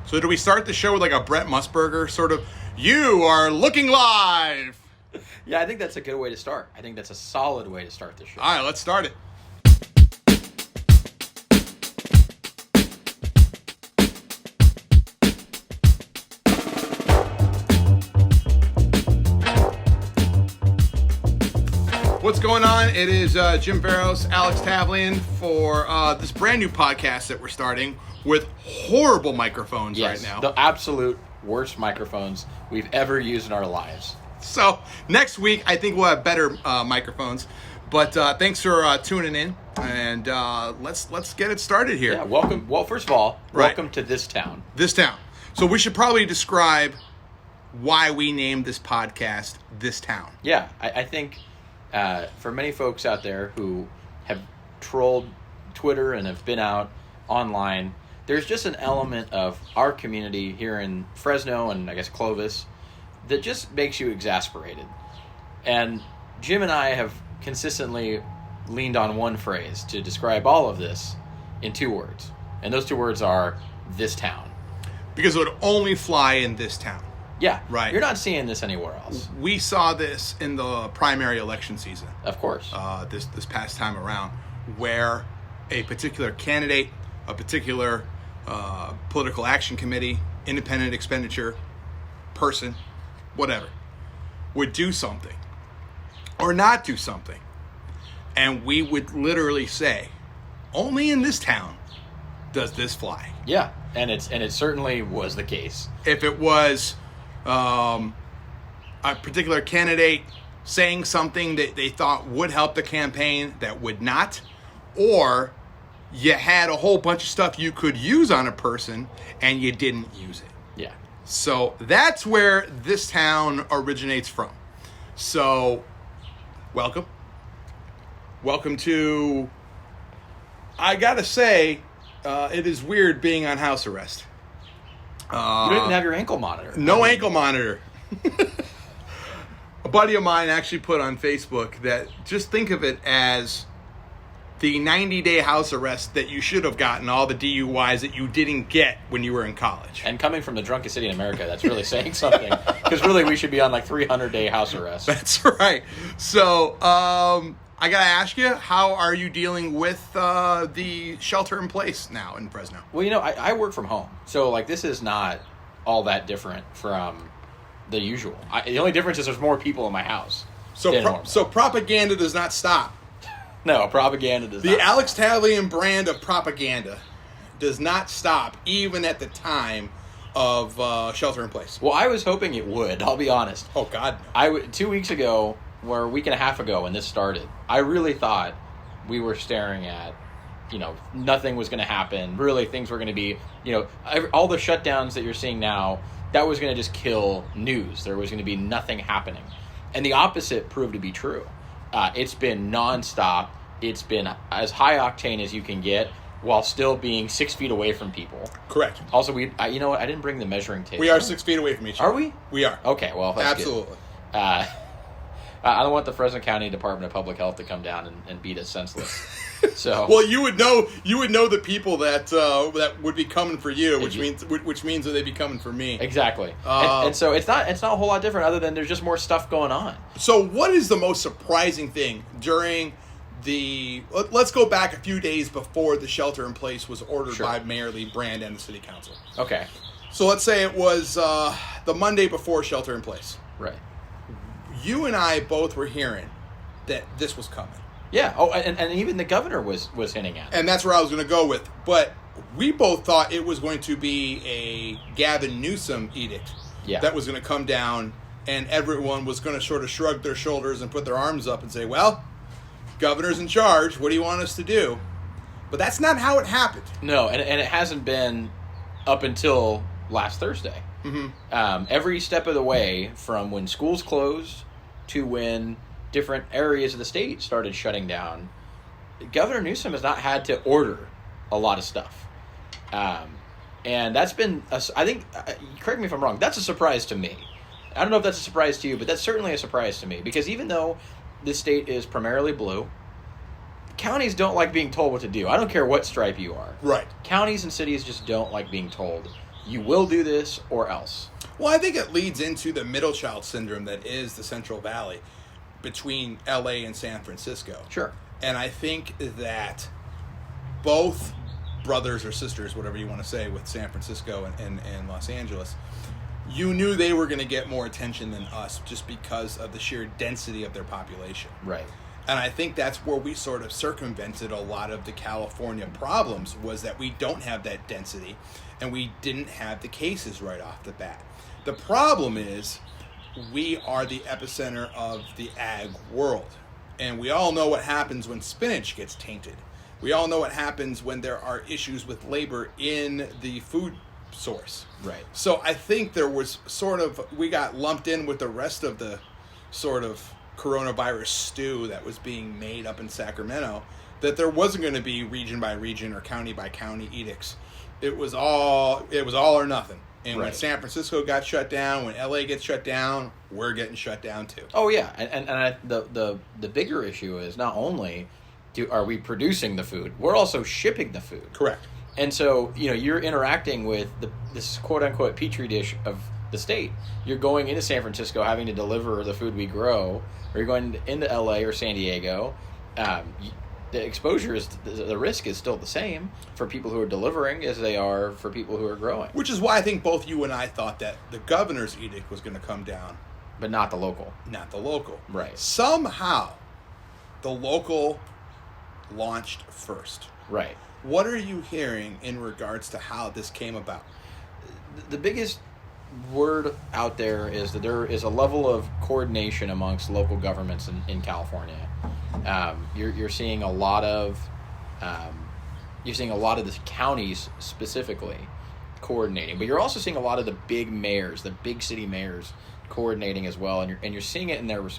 So do we start the show with like a Brett Musburger sort of, you are looking live? Yeah, I think that's a good way to start. I think that's a solid way to start the show. All right, let's start it. What's going on? It is Jim Verros, Alex Tavlian for this brand new podcast that we're starting with horrible microphones right now. The absolute worst microphones we've ever used in our lives. So next week, I think we'll have better microphones. But thanks for tuning in, and let's get it started here. Yeah, welcome. Well, first of all, welcome to this town. This town. So we should probably describe why we named this podcast This Town. Yeah, I think for many folks out there who have trolled Twitter and have been out online, there's just an element of our community here in Fresno and I guess Clovis that just makes you exasperated. And Jim and I have consistently leaned on one phrase to describe all of this in two words. And those two words are this town. Because it would only fly in this town. Yeah. Right. You're not seeing this anywhere else. We saw this in the primary election season. Of course. This past time around, where a particular candidate, a particular political action committee, independent expenditure person, whatever, would do something or not do something. And we would literally say, only in this town does this fly. Yeah, and it certainly was the case. If it was a particular candidate saying something that they thought would help the campaign that would not, or you had a whole bunch of stuff you could use on a person and you didn't use it. Yeah. So that's where this town originates from. So, welcome. Welcome to, I gotta say, it is weird being on house arrest. You don't even have your ankle monitor. No ankle monitor. A buddy of mine actually put on Facebook that just think of it as the 90-day house arrest that you should have gotten, all the DUIs that you didn't get when you were in college. And coming from the drunkest city in America, that's really saying something. Because really, we should be on like 300-day house arrest. That's right. So, I got to ask you, how are you dealing with the shelter in place now in Fresno? Well, you know, I work from home. So, like, this is not all that different from the usual. The only difference is there's more people in my house. So propaganda does not stop. No, propaganda does not. The Alex Tavlian brand of propaganda does not stop, even at the time of shelter in place. Well, I was hoping it would, I'll be honest. Oh, God, no. 2 weeks ago, or a week and a half ago when this started, I really thought we were staring at, nothing was going to happen. Really, things were going to be, all the shutdowns that you're seeing now, that was going to just kill news. There was going to be nothing happening. And the opposite proved to be true. It's been nonstop. It's been as high octane as you can get while still being 6 feet away from people. Correct. Also, you know what? I didn't bring the measuring tape. We are 6 feet away from each other. Are we? We are. Okay, well, that's absolutely. Good. I don't want the Fresno County Department of Public Health to come down and beat us senseless. So, well, you would know the people that would be coming for you, which means that they'd be coming for me. Exactly. And so it's not a whole lot different, other than there's just more stuff going on. So, what is the most surprising thing during the? Let's go back a few days before the shelter in place was ordered by Mayor Lee Brand and the City Council. Okay. So let's say it was the Monday before shelter in place. Right. You and I both were hearing that this was coming. Yeah. Oh, and even the governor was hinting at it. And that's where I was going to go with. But we both thought it was going to be a Gavin Newsom edict that was going to come down, and everyone was going to sort of shrug their shoulders and put their arms up and say, well, governor's in charge. What do you want us to do? But that's not how it happened. No, and it hasn't been up until last Thursday. Mm-hmm. Every step of the way, from when schools closed to when different areas of the state started shutting down, Governor Newsom has not had to order a lot of stuff. And that's been, I think, correct me if I'm wrong, that's a surprise to me. I don't know if that's a surprise to you, but that's certainly a surprise to me. Because even though this state is primarily blue, counties don't like being told what to do. I don't care what stripe you are. Right. Counties and cities just don't like being told you will do this or else. Well, I think it leads into the middle child syndrome that is the Central Valley between LA and San Francisco. Sure. And I think that both brothers or sisters, whatever you want to say, with San Francisco and Los Angeles, you knew they were going to get more attention than us just because of the sheer density of their population. Right. And I think that's where we sort of circumvented a lot of the California problems, was that we don't have that density and we didn't have the cases right off the bat. The problem is we are the epicenter of the ag world. And we all know what happens when spinach gets tainted. We all know what happens when there are issues with labor in the food source. Right. So I think there was we got lumped in with the rest of the sort of coronavirus stew that was being made up in Sacramento, that there wasn't going to be region by region or county by county edicts. It was all or nothing. And when San Francisco got shut down, when LA gets shut down, we're getting shut down too. Oh yeah, the bigger issue is not only are we producing the food, we're also shipping the food. Correct. And so, you're interacting with this quote-unquote petri dish of the state. You're going into San Francisco having to deliver the food we grow, or you're going into LA or San Diego. The exposure the risk is still the same for people who are delivering as they are for people who are growing. Which is why I think both you and I thought that the governor's edict was going to come down. But not the local. Not the local. Right. Somehow, the local launched first. Right. What are you hearing in regards to how this came about? The biggest word out there is that there is a level of coordination amongst local governments in California. You're seeing a lot of the counties specifically coordinating, but you're also seeing a lot of the big mayors, the big city mayors, coordinating as well, and you're seeing it in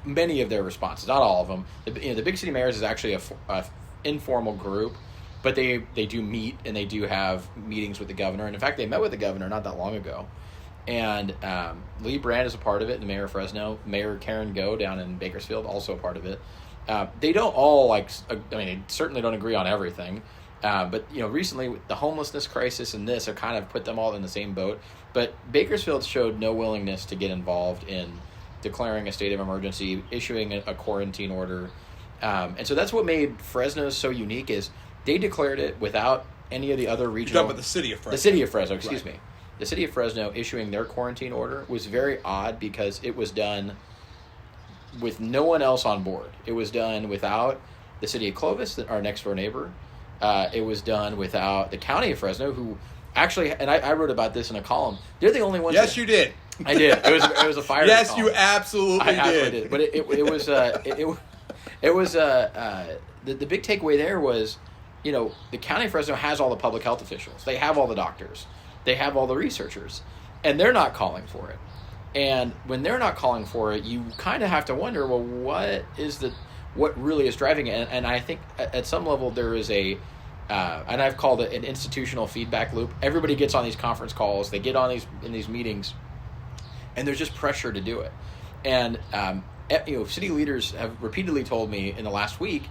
many of their responses. Not all of them. The big city mayors is actually a informal group, but they do meet and they do have meetings with the governor. And in fact, they met with the governor not that long ago. And Lee Brand is a part of it, the mayor of Fresno. Mayor Karen Go down in Bakersfield, also a part of it. They don't all they certainly don't agree on everything. But recently the homelessness crisis and this have kind of put them all in the same boat. But Bakersfield showed no willingness to get involved in declaring a state of emergency, issuing a quarantine order. And so that's what made Fresno so unique, is they declared it without any of the other regional... You're talking about the city of Fresno. The city of Fresno, excuse Right. me. The city of Fresno issuing their quarantine order was very odd because it was done with no one else on board. It was done without the city of Clovis, our next door neighbor. It was done without the county of Fresno, who actually, and I wrote about this in a column, they're the only ones... Yes, you did. I did. It was a fire. Yes, column. you absolutely did. But it was the big takeaway there was, the county of Fresno has all the public health officials. They have all the doctors. They have all the researchers, and they're not calling for it. And when they're not calling for it, you kind of have to wonder, well, what really is driving it? And I think at some level there is and I've called it an institutional feedback loop. Everybody gets on these conference calls, they get on in these meetings, and there's just pressure to do it. And city leaders have repeatedly told me in the last week,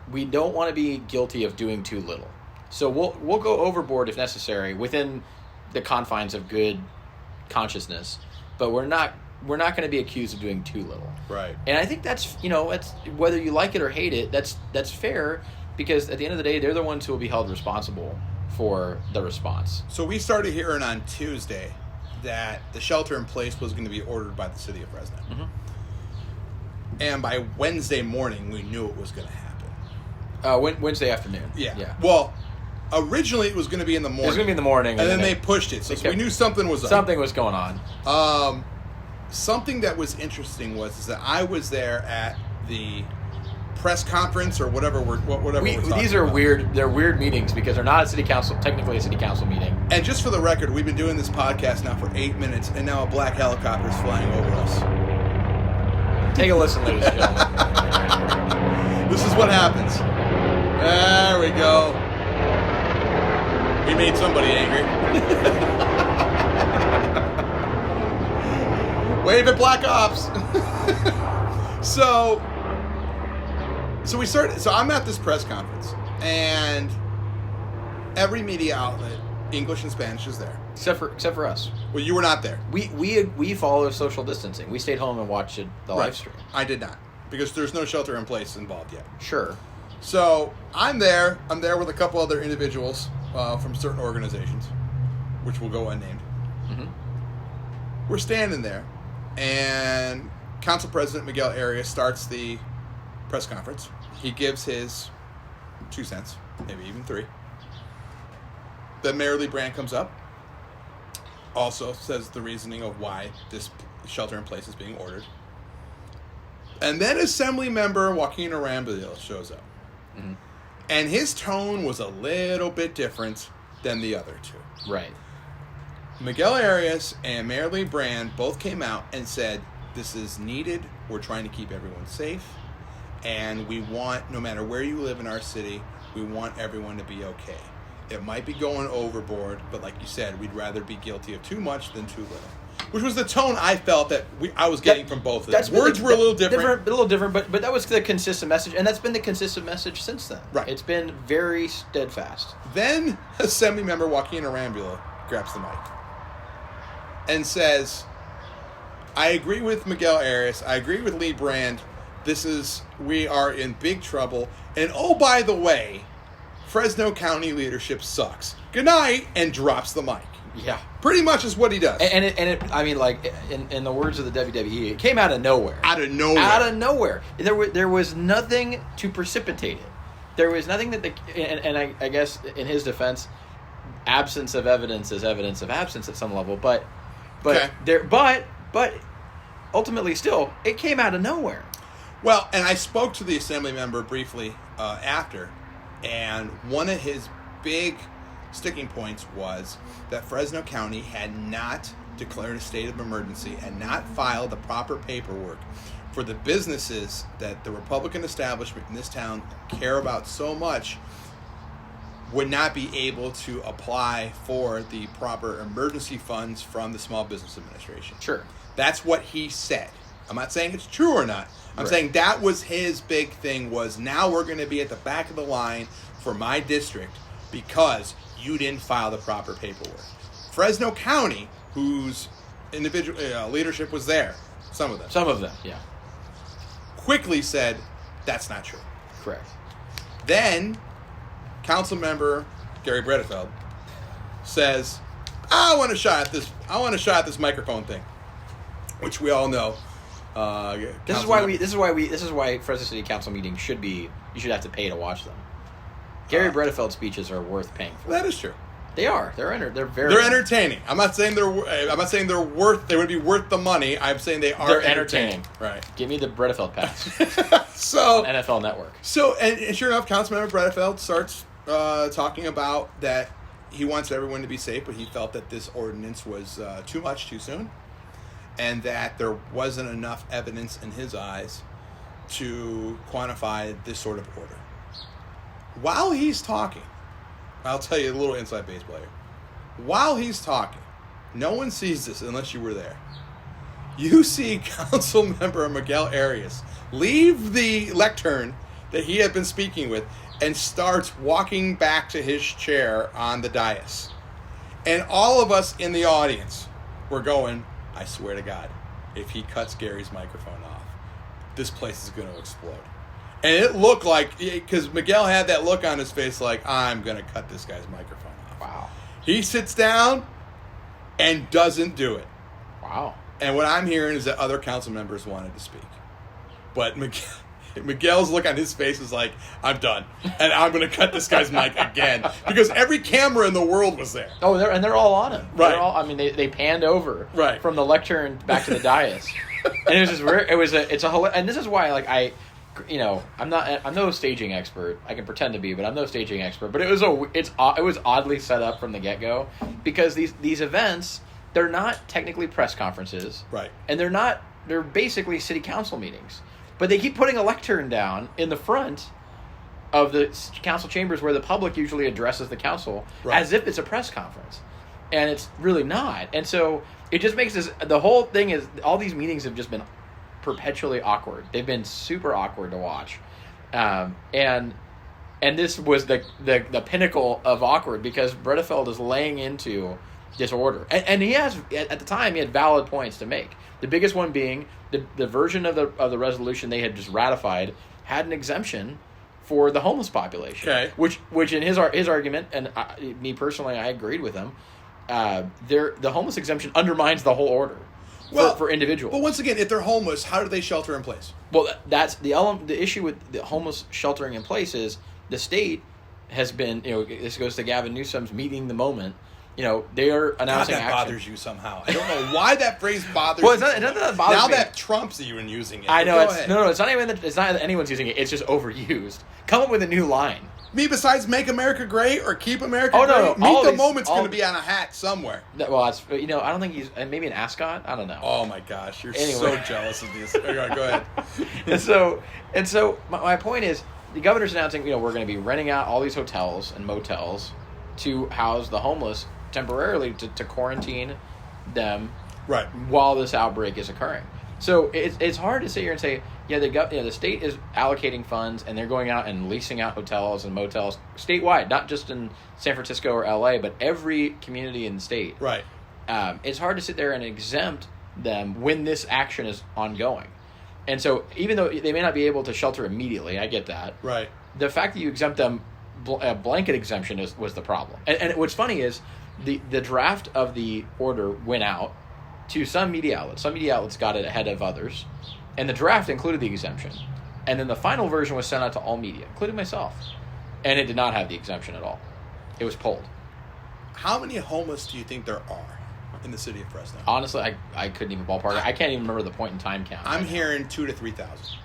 we don't want to be guilty of doing too little. So we'll go overboard if necessary within the confines of good consciousness, but we're not going to be accused of doing too little. Right. And I think that's it's whether you like it or hate it, that's fair, because at the end of the day, they're the ones who will be held responsible for the response. So we started hearing on Tuesday that the shelter in place was going to be ordered by the city of Fresno. Mm-hmm. And by Wednesday morning, we knew it was going to happen. Wednesday afternoon. Yeah. Well, originally it was going to be in the morning. It was going to be in the morning. And then they pushed it. So we knew something was up. Something was going on. Something that was interesting was that I was there at the press conference or whatever we're talking These are about. weird. They're weird meetings because they're not technically a city council meeting. And just for the record, we've been doing this podcast now for 8 minutes, and now a black helicopter is flying over us. Take a listen, ladies and gentlemen. This is what happens. There we go. We made somebody angry. Wave at Black Ops. So we started. So I'm at this press conference, and every media outlet, English and Spanish, is there. Except for us. Well, you were not there. We follow social distancing. We stayed home and watched the live stream. I did not, because there's no shelter in place involved yet. Sure. So I'm there. I'm there with a couple other individuals from certain organizations, which will go unnamed. Mm-hmm. We're standing there, and Council President Miguel Arias starts the press conference. He gives his 2 cents, maybe even 3. Then Mayor Lee Brand comes up, also says the reasoning of why this shelter in place is being ordered. And then Assembly Member Joaquin Arambuil shows up. Mm-hmm. And his tone was a little bit different than the other two. Right. Miguel Arias and Mayor Lee Brand both came out and said, this is needed. We're trying to keep everyone safe. And we want, no matter where you live in our city, we want everyone to be okay. It might be going overboard, but like you said, we'd rather be guilty of too much than too little. Which was the tone I felt that I was getting from both of them. Words were a little different. But that was the consistent message, and that's been the consistent message since then. Right. It's been very steadfast. Then Assembly Member Joaquin Arambuil grabs the mic and says, I agree with Miguel Arias. I agree with Lee Brand. We are in big trouble. And oh, by the way, Fresno County leadership sucks. Good night, and drops the mic. Yeah. Pretty much is what he does. I mean, like, in the words of the WWE, it came out of nowhere. Out of nowhere. There was nothing to precipitate it. There was nothing that I guess in his defense, absence of evidence is evidence of absence at some level. But ultimately, still, it came out of nowhere. Well, and I spoke to the Assembly member briefly after, and one of his big sticking points was that Fresno County had not declared a state of emergency and not filed the proper paperwork for the businesses that the Republican establishment in this town care about so much would not be able to apply for the proper emergency funds from the Small Business Administration. Sure. That's what he said. I'm not saying it's true or not. I'm saying that was his big thing, was now we're going to be at the back of the line for my district because you didn't file the proper paperwork. Fresno County, whose individual leadership was there, some of them, yeah, quickly said, that's not true. Correct. Then, council member Gary Bredefeld says, I want a shot at this microphone thing, which we all know. This is why Fresno City Council meetings should be. You should have to pay to watch them. Gary Bredefeld speeches are worth paying for. That is true. They are. They're entertaining. I'm not saying they're worth. They would be worth the money. I'm saying they're entertaining. Right. Give me the Bredefeld pass. So on NFL Network. So and sure enough, Councilmember Bredefeld starts talking about that he wants everyone to be safe, but he felt that this ordinance was too much too soon, and that there wasn't enough evidence in his eyes to quantify this sort of order. While he's talking, I'll tell you a little inside baseball here. While he's talking, no one sees this unless you were there. You see Council Member Miguel Arias leave the lectern that he had been speaking with and starts walking back to his chair on the dais. And all of us in the audience were going, I swear to God, if he cuts Gary's microphone off, this place is going to explode. And it looked like, because Miguel had that look on his face like, I'm going to cut this guy's microphone off. Wow. He sits down and doesn't do it. Wow. And what I'm hearing is that other council members wanted to speak. But Miguel's look on his face is like, I'm done. And I'm going to cut this guy's mic again. Because every camera in the world was there. Oh, they're all on him. Right. They panned over from the lectern back to the dais. And it was just weird. And this is why, I'm no staging expert. I can pretend to be, but I'm no staging expert. But it was oddly set up from the get-go because these events, they're not technically press conferences, right? And they're basically city council meetings. But they keep putting a lectern down in the front of the council chambers where the public usually addresses the council as if it's a press conference, and it's really not. And so it just makes the whole thing is all these meetings have just been perpetually awkward. They've been super awkward to watch, and this was the pinnacle of awkward because Bredefeld is laying into this order. And he has, at the time, he had valid points to make. The biggest one being the version of the resolution they had just ratified had an exemption for the homeless population. Okay. Which in his argument, and me personally, I agreed with him, the homeless exemption undermines the whole order for individuals. But once again, if they're homeless, how do they shelter in place? Well, that's the issue with the homeless sheltering in place is the state has been, this goes to Gavin Newsom's meeting the moment. They are announcing God, that action. bothers you somehow. I don't know why that phrase bothers Well, you. it's not that bothers now me. that Trump's even using it. I know. It's not even that anyone's using it. It's just overused. Come up with a new line. Me, besides "Make America Great" or "Keep America Oh, Great," no, Meet all the these- Moment's all- going to be on a hat somewhere. Well, that's I don't think he's maybe an ascot. I don't know. Oh my gosh, you're Anyway. so jealous of these. Okay, go ahead. and so my point is the governor's announcing we're going to be renting out all these hotels and motels to house the homeless temporarily to quarantine them Right. while this outbreak is occurring. So it's hard to sit here and say, the state is allocating funds and they're going out and leasing out hotels and motels statewide, not just in San Francisco or LA, but every community in the state. Right. It's hard to sit there and exempt them when this action is ongoing. And so even though they may not be able to shelter immediately, I get that. Right. The fact that you exempt them, a blanket exemption was the problem. And what's funny is the draft of the order went out to some media outlets. Some media outlets got it ahead of others. And the draft included the exemption. And then the final version was sent out to all media, including myself. And it did not have the exemption at all. It was pulled. How many homeless do you think there are in the city of Fresno? Honestly, I couldn't even ballpark it. I can't even remember the point in time count. I'm hearing 2,000 to 3,000.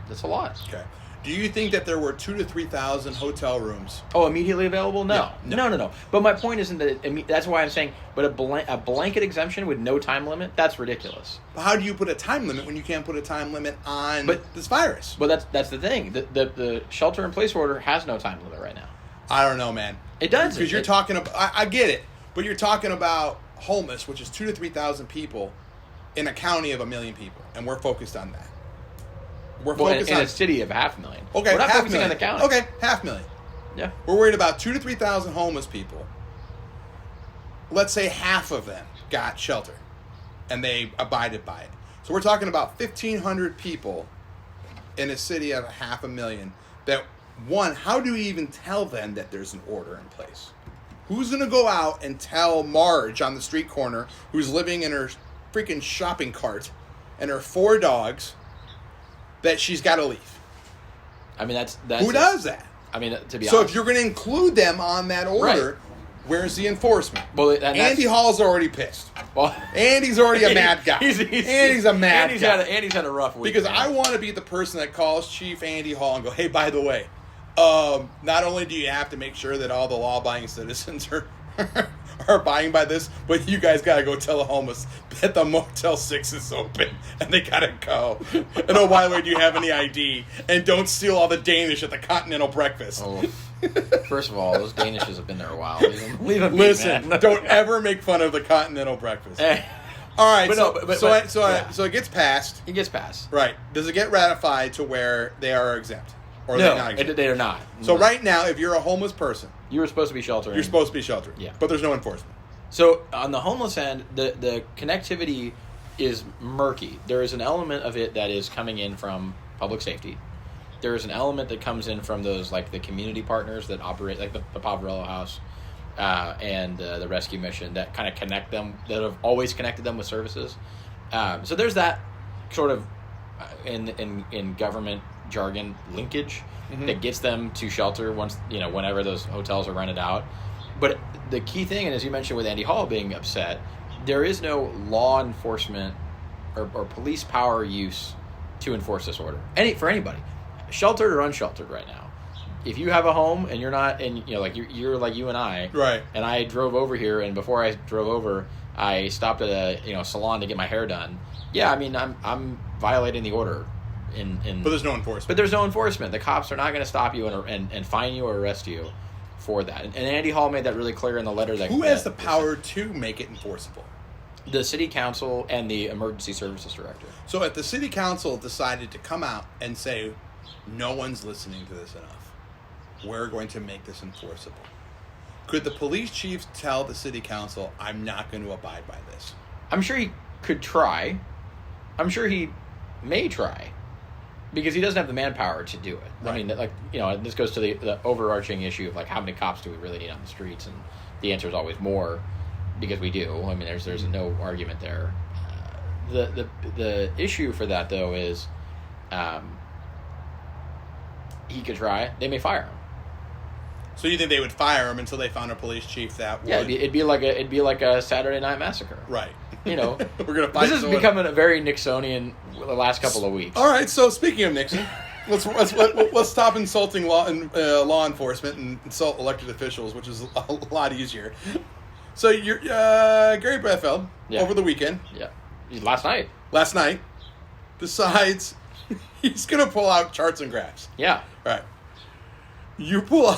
That's a lot. Okay. Do you think that there were 2,000 to 3,000 hotel rooms? Oh, immediately available? No. Yeah, No. But my point isn't that that's why I'm saying, but a blanket exemption with no time limit, that's ridiculous. But how do you put a time limit when you can't put a time limit on this virus? But that's the thing. The shelter in place order has no time limit right now. I don't know, man. It does. Because you're talking about, I get it, but you're talking about homeless, which is 2,000 to 3,000 people in a county of 1 million people, and we're focused on that. We're focused in on a city of 500,000. Okay, we're not focusing 500,000. on the county. Okay, 500,000. Yeah. We're worried about 2,000 to 3,000 homeless people. Let's say half of them got shelter, and they abided by it. So we're talking about 1,500 people in a city of 500,000. That one, how do we even tell them that there's an order in place? Who's going to go out and tell Marge on the street corner, who's living in her freaking shopping cart and her 4 dogs, that she's got to leave? I mean, that's Who does that? I mean, to be So honest. if you're going to include them on that order, Right. where's the enforcement? Well, and that's- Andy Hall's already pissed. Well, Andy's already a mad guy. Andy's a mad guy. Andy's had a rough week. Because man. I want to be the person that calls Chief Andy Hall and go, hey, by the way, not only do you have to make sure that all the law-abiding citizens are abiding by this, but you guys got to go tell the homeless that the Motel 6 is open and they got to go. And oh, by the way, do you have any ID? And don't steal all the Danish at the continental breakfast. Oh, first of all, those Danishes have been there a while. Leave them be, Listen, man. don't ever make fun of the continental breakfast. Eh, All right, But so no, but- so it gets passed. it gets passed. Right. Does it get ratified to where they are exempt? Or are they not No, exempt? they are not. So No. right now, if you're a homeless person, You were supposed to be sheltering. you're supposed to be sheltered. Yeah. But there's no enforcement. So on the homeless end, the connectivity is murky. There is an element of it that is coming in from public safety. There is an element that comes in from those, like the community partners that operate, like the Pavarello House and the Rescue Mission, that kind of connect them, that have always connected them with services. So there's that sort of in government jargon linkage that gets them to shelter once, whenever those hotels are rented out. But the key thing, and as you mentioned with Andy Hall being upset, there is no law enforcement or police power use to enforce this order. For anybody, sheltered or unsheltered right now. If you have a home and you're not, and you're like you and I, Right. and I drove over here, and before I drove over, I stopped at a salon to get my hair done. Yeah, I mean, I'm violating the order. But there's no enforcement. But there's no enforcement. The cops are not going to stop you and fine you or arrest you for that. And Andy Hall made that really clear in the letter. Who has the power to make it enforceable? The city council and the emergency services director. So if the city council decided to come out and say, no one's listening to this enough, we're going to make this enforceable. Could the police chief tell the city council, I'm not going to abide by this? I'm sure he could try. I'm sure he may try. Because he doesn't have the manpower to do it. Right. I mean, like, you know, this goes to the overarching issue of, like, how many cops do we really need on the streets? And the answer is always more, because we do. I mean, there's no argument there. The issue for that, though, is he could try. They may fire him. So you think they would fire him until they found a police chief that would... Yeah, it'd be like a Saturday Night Massacre. Right. You know, We're gonna fight this is someone. becoming a very Nixonian the last couple of weeks. All right. So speaking of Nixon, let's stop insulting law enforcement and insult elected officials, which is a lot easier. So you're Gary Brefeld over the weekend. Yeah. Last night decides he's gonna pull out charts and graphs. Yeah. All right. You pull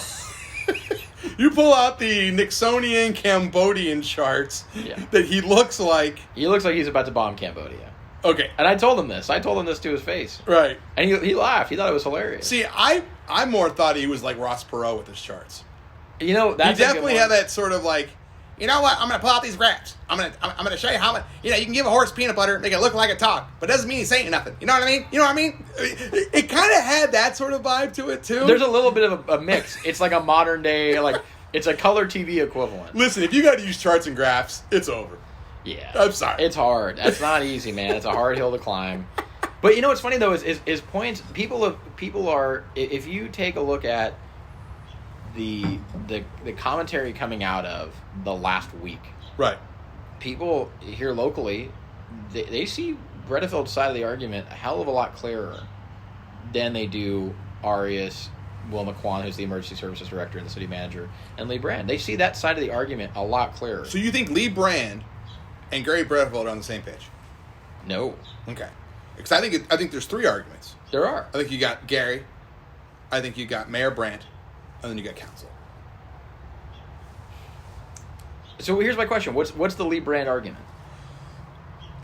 out the Nixonian Cambodian charts that he looks like. He looks like he's about to bomb Cambodia. Okay. And I told him this. To his face. Right. And he laughed. He thought it was hilarious. See, I more thought he was like Ross Perot with his charts. You know, that's he definitely had that sort of like, you know what? I'm going to pull out these graphs. I'm going to show you how much, you know, you can give a horse peanut butter, make it look like a talk, but it doesn't mean he's saying nothing. You know what I mean? It kind of had that sort of vibe to it, too. There's a little bit of a mix. It's like a modern day, like, it's a color TV equivalent. Listen, if you got to use charts and graphs, it's over. Yeah. I'm sorry. It's hard. That's not easy, man. It's a hard hill to climb. But you know what's funny, though, is points, people are, if you take a look at the commentary coming out of the last week. Right. People here locally, they see Bredefeld's side of the argument a hell of a lot clearer than they do Arias, Will McQuan, who's the emergency services director and the city manager, and Lee Brand. They see that side of the argument a lot clearer. So you think Lee Brand and Gary Bredefeld are on the same page? No. Okay. Because I think there's three arguments. There are. I think you got Gary, I think you got Mayor Brandt, and then you got council. So here's my question: What's the Lee Brand argument?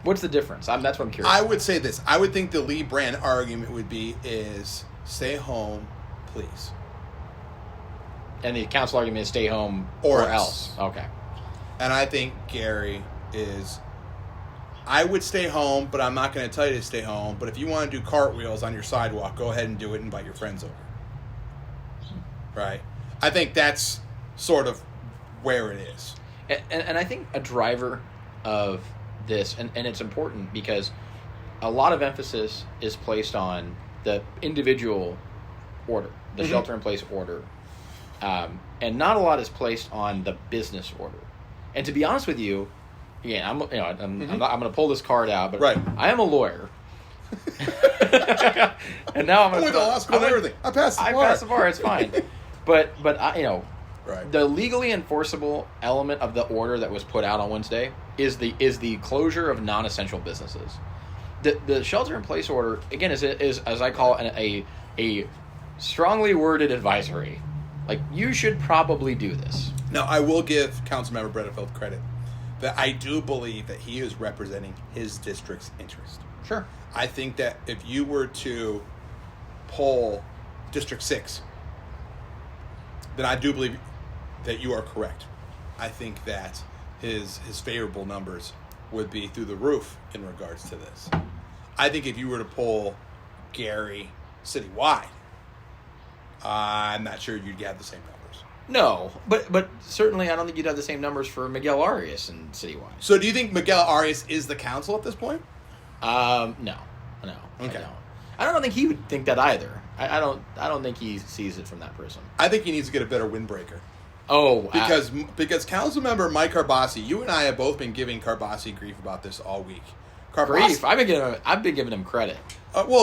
What's the difference? That's what I'm curious. I would say this. I would think the Lee Brand argument would be is stay home, please. And the council argument is stay home Or or else. else. Okay. And I think Gary is, I would stay home, but I'm not going to tell you to stay home. But if you want to do cartwheels on your sidewalk, go ahead and do it and invite your friends over. Right? I think that's sort of where it is. And I think a driver of this, and it's important because a lot of emphasis is placed on the individual order, the shelter-in-place order, and not a lot is placed on the business order. And to be honest with you, again, I'm going to pull this card out, but right. I am a lawyer. And now I'm I went to law school and everything. I passed the bar. It's fine. But I, right. The legally enforceable element of the order that was put out on Wednesday is the closure of non-essential businesses. The shelter-in-place order, again, is as I call it, a strongly worded advisory. Like, you should probably do this. Now, I will give Councilmember Bredefeld credit that I do believe that he is representing his district's interest. Sure. I think that if you were to poll District 6, then I do believe that you are correct. I think that his favorable numbers would be through the roof in regards to this. I think if you were to poll Gary citywide, I'm not sure you'd have the same numbers. No, but certainly I don't think you'd have the same numbers for Miguel Arias in citywide. So do you think Miguel Arias is the council at this point? No. Okay. I don't think he would think that either. I don't think he sees it from that prism. I think he needs to get a better windbreaker. Oh, because Councilmember Mike Carbasi, you and I have both been giving Carbasi grief about this all week. Grief? I've been giving him credit.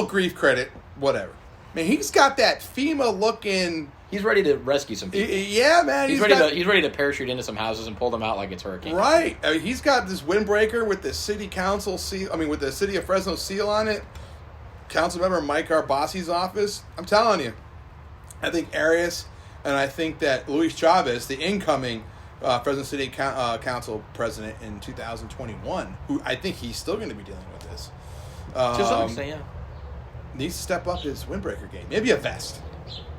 Grief, credit, whatever. Man, he's got that FEMA looking. He's ready to rescue some people. Yeah, man. He's ready to parachute into some houses and pull them out like it's hurricane. Right. He's got this windbreaker with the city council seal. With the city of Fresno seal on it. Councilmember Mike Carbasi's office. I'm telling you, I think Arias, and I think that Luis Chavez, the incoming Fresno City Council president in 2021, who I think he's still going to be dealing with this. To some extent, yeah. Needs to step up his windbreaker game. Maybe a vest.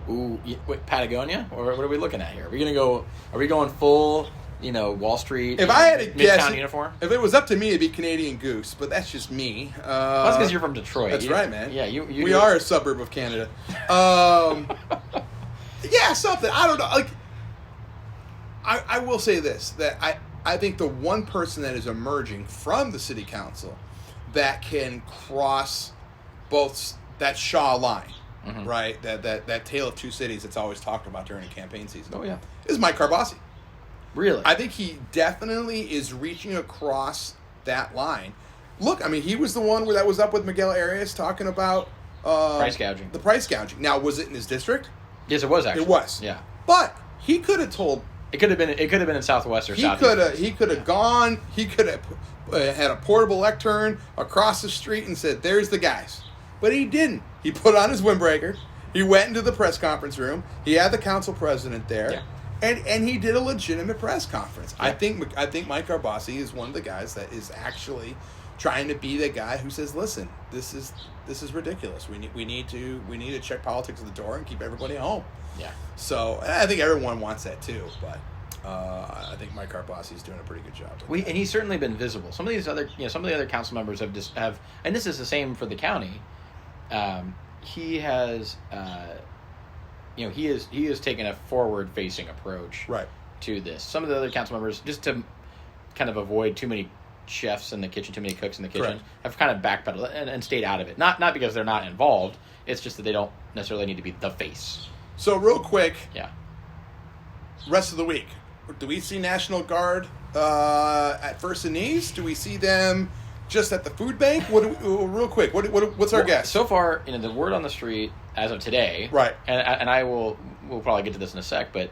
Ooh, wait, Patagonia? Or what are we looking at here? Are we going full, Wall Street? If I had to guess, Midtown uniform? if it was up to me, it'd be Canadian Goose, but that's just me. Well, that's because you're from Detroit. That's right, man. Yeah, we are a suburb of Canada. Yeah, something. I don't know. Like, I will say this, that I think the one person that is emerging from the city council that can cross both that Shaw line, right? That tale of two cities that's always talked about during the campaign season. Oh, yeah. Is Mike Carbassi. Really? I think he definitely is reaching across that line. Look, I mean, he was the one that was up with Miguel Arias talking about price gouging. The price gouging. Now, was it in his district? Yes, it was actually. It was. Yeah. But he could have told. It could have been in Southwest or Southeast. He could have gone. He could have had a portable lectern across the street and said, "There's the guys." But he didn't. He put on his windbreaker. He went into the press conference room. He had the council president there. Yeah. And he did a legitimate press conference. Yeah. I think Mike Carbassi is one of the guys that is actually trying to be the guy who says, "Listen, this is ridiculous. We need to check politics at the door and keep everybody home." Yeah. So I think everyone wants that too, but I think Mike Carbassi is doing a pretty good job. And he's certainly been visible. Some of the other council members have, and this is the same for the county. He has. He is taking a forward-facing approach to this. Some of the other council members, just to kind of avoid too many chefs in the kitchen, too many cooks in the kitchen, have kind of backpedaled and stayed out of it. Not because they're not involved. It's just that they don't necessarily need to be the face. So real quick, yeah. Rest of the week, do we see National Guard at First and East? Do we see them just at the food bank? Real quick, what's our guess? So far, the word on the street as of today, right? And we'll probably get to this in a sec, but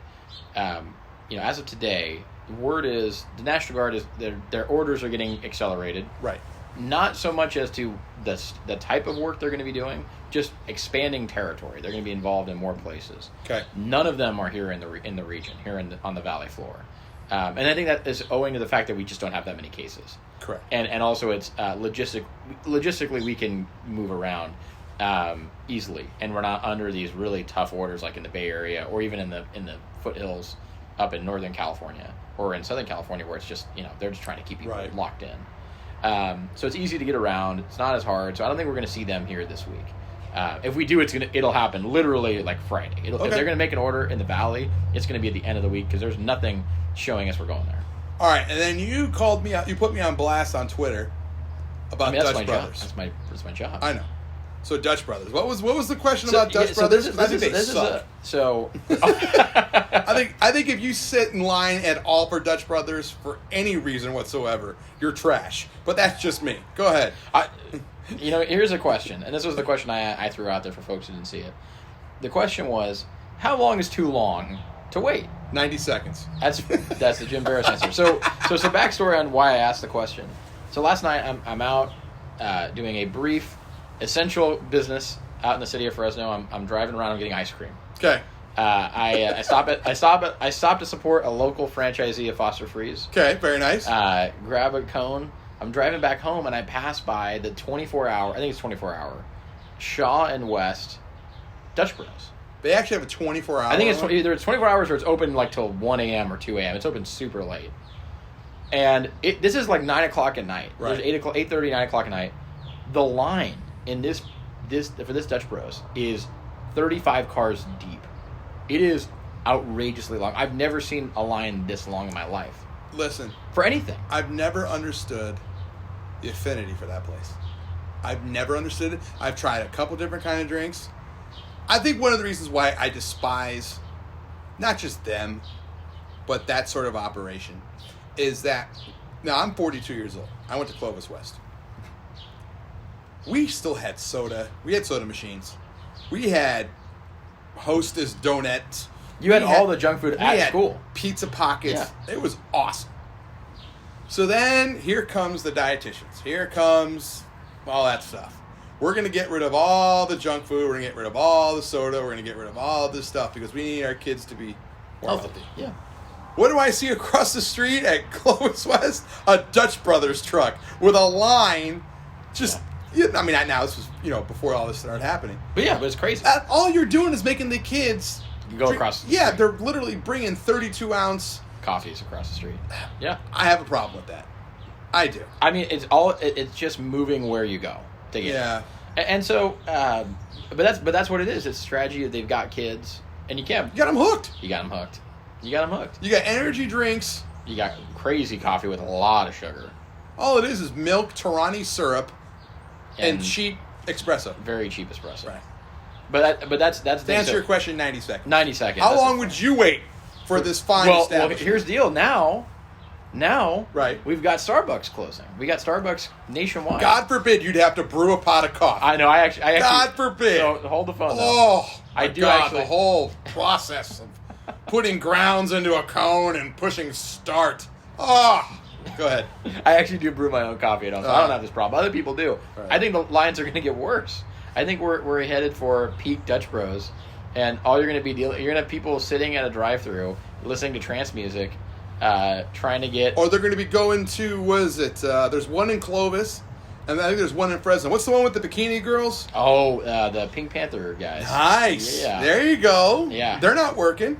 as of today, the word is the National Guard is their orders are getting accelerated, right? Not so much as to the type of work they're going to be doing, just expanding territory. They're going to be involved in more places. Okay. None of them are here in the region, on the valley floor, and I think that is owing to the fact that we just don't have that many cases. Correct. And also it's logistically we can move around easily, and we're not under these really tough orders like in the Bay Area or even in the foothills up in Northern California or in Southern California where it's just they're just trying to keep you locked in. So it's easy to get around. It's not as hard. So I don't think we're going to see them here this week. If we do, it'll happen literally like Friday. If they're going to make an order in the valley, it's going to be at the end of the week because there's nothing showing us we're going there. All right, and then you called me out. You put me on blast on Twitter about Dutch Brothers. That's my job. I know. So Dutch Brothers. What was the question about Dutch Brothers? I think they suck. I think if you sit in line at all for Dutch Brothers for any reason whatsoever, you're trash. But that's just me. Go ahead. Here's a question, and this was the question I threw out there for folks who didn't see it. The question was, how long is too long to wait? 90 seconds. That's the Jim Verros answer. So backstory on why I asked the question. So last night I'm out doing a brief essential business out in the city of Fresno. I'm driving around. I'm getting ice cream. Okay. I stop to support a local franchisee of Foster Freeze. Okay, very nice. Grab a cone. I'm driving back home and I pass by the 24-hour Shaw and West Dutch Bros. They actually have a 24-hour. I think it's either it's 24 hours or it's open like till 1 a.m. or 2 a.m. It's open super late. And this is like 9 o'clock at night. Right. There's 8:30, 9 o'clock at night. The line in this for this Dutch Bros is 35 cars deep. It is outrageously long. I've never seen a line this long in my life. Listen. For anything. I've never understood the affinity for that place. I've never understood it. I've tried a couple different kind of drinks. I think one of the reasons why I despise not just them, but that sort of operation is that, now I'm 42 years old. I went to Clovis West. We still had soda. We had soda machines. We had Hostess donuts. You had all the junk food at school. Pizza pockets. Yeah. It was awesome. So then here comes the dietitians. Here comes all that stuff. We're going to get rid of all the junk food. We're going to get rid of all the soda. We're going to get rid of all this stuff because we need our kids to be more healthy. Yeah. What do I see across the street at Clovis West? A Dutch Brothers truck with a line. Just Yeah, I mean, now this was before all this started happening. But it's crazy. All you're doing is making the kids Go across the Yeah, street. they're literally bringing 32-ounce coffees across the street. Yeah, I have a problem with that. I do. I mean, it's just moving where you go to get it. And so, but that's what it is. It's a strategy that they've got kids, and you got them hooked. You got energy drinks. You got crazy coffee with a lot of sugar. All it is milk, Torani syrup, and cheap espresso. Very cheap espresso. Right. But that's to answer your question, 90 seconds. 90 seconds. How long would you wait for this fine establishment? Well, here's the deal. Now, right, we've got Starbucks closing. We got Starbucks nationwide. God forbid you'd have to brew a pot of coffee. I know. I actually. God forbid. So hold the phone. Oh, I do God, actually. The whole process of putting grounds into a cone and pushing start. Oh, go ahead. I actually do brew my own coffee at home, so I don't have this problem. Other people do. Right. I think the lines are going to get worse. I think we're headed for peak Dutch Bros, and all you're going to be you're going to have people sitting at a drive-thru listening to trance music, trying to get. Or they're going to be going to there's one in Clovis, and I think there's one in Fresno. What's the one with the bikini girls? Oh, the Pink Panther guys. Nice. Yeah. There you go. Yeah. They're not working.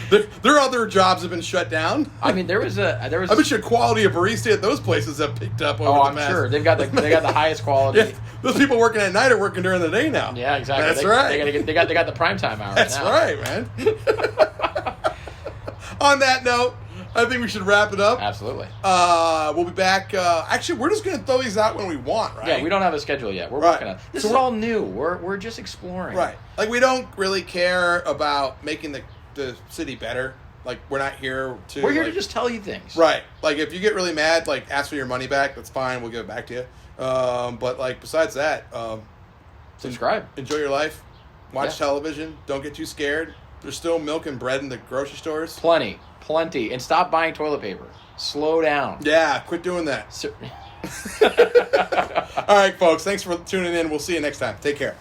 Their other jobs have been shut down. I mean, there was. I bet your quality of barista at those places have picked up over the mess. I'm sure they've got the highest quality. Yeah, those people working at night are working during the day now. Yeah, exactly. That's right. They got the primetime hours. That's now. right, man. On that note, I think we should wrap it up. Absolutely. We'll be back. Actually, we're just going to throw these out when we want, right? Yeah, we don't have a schedule yet. We're working on it. This is all new. We're just exploring. Right. Like, we don't really care about making the city better. Like, we're not here to... We're here to just tell you things. Right. Like, if you get really mad, ask for your money back. That's fine. We'll give it back to you. But, besides that... subscribe. Enjoy your life. Watch television. Don't get too scared. There's still milk and bread in the grocery stores. Plenty. And stop buying toilet paper. Slow down. Yeah, quit doing that. All right, folks. Thanks for tuning in. We'll see you next time. Take care.